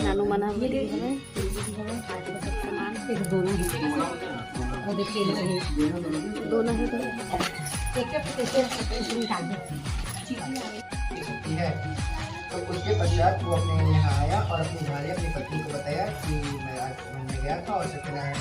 नानू मना भी हमें सामान दोनों ही है। तो उसके पश्चात वो अपने यहाँ आया और अपनी झाड़ी अपनी पत्नी को बताया कि मैं आज घूमने गया था और सत्यनारायण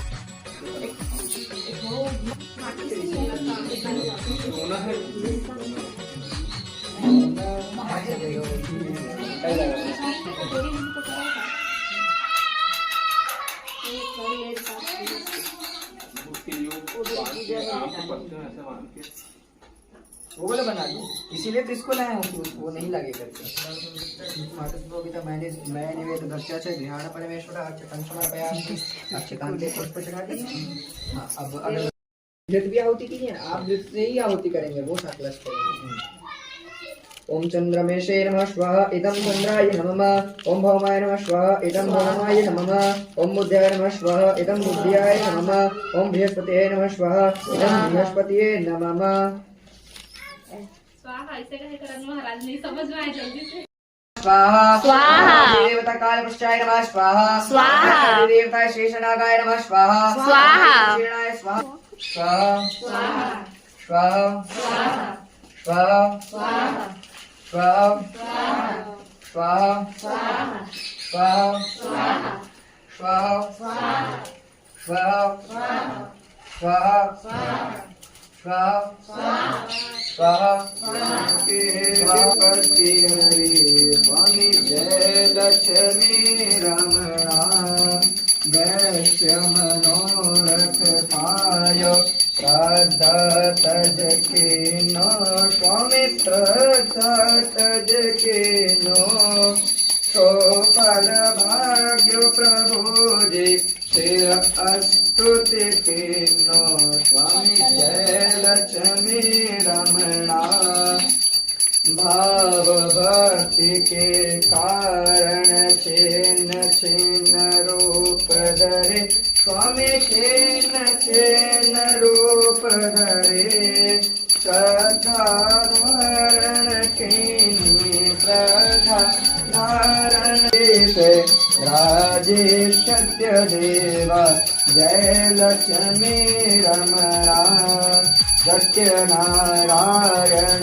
वो बोले बना दूं, इसीलिए तो इसको लाया हूँ कि वो नहीं लगे करके। मैंने वे तो दर्शाचे ध्यान परमेश्वर अच्छे समर्पया अच्छे कांते पुष्प चढ़ा दिए। हाँ, अब अगर जट भी आहुति की है, आप जिससे ही आहुति करेंगे वो साकलश करेंगे। ओम चंद्रमेशे नमः स्वाहा इदं चंद्राय नमः। ओम भौमाय नमः स्वाहा इदं भौमाय नमः। ओम बुद्ध्याय नमः स्वाहा इदं बुद्ध्याय नमः। ओम बृहस्पतये नमः स्वाहा इदं बृहस्पतये नमः। स्वाहा ऐसे कहे करन महाराज नहीं समझ में आए जल्दी से। स्वाहा स्वाहा देवता काल पुष्टाय नमः स्वाहा स्वाहा देवता शेषनागाय नमः स्वाहा स्वाहा शेषनाय स्वाहा स्वाहा स्वाहा स्वाहा स्वाहा स्वाहा स्वाहा स्वाहा स्वाहा स्वाहा स्वाहापति हरि स्वामी जय लक्ष्मी रमणा वैश्य मनोरथ पायो श्रद्धा तज के नो स्वामी श्रद्धा तज के नो सोफल भाग्य प्रभु जी शिर अस्तुति के नो स्वामी जय लक्ष्मी रमणा भाव भक्ति के कारण छिन्न छिन्न रूप धरे स्वामी छिन्न छिन्न रूप धरे श्रद्धा धारण कीनी श्रद्धा धारण से राजे सत्य देवा जय लक्ष्मी रमणा सत्य नारायण।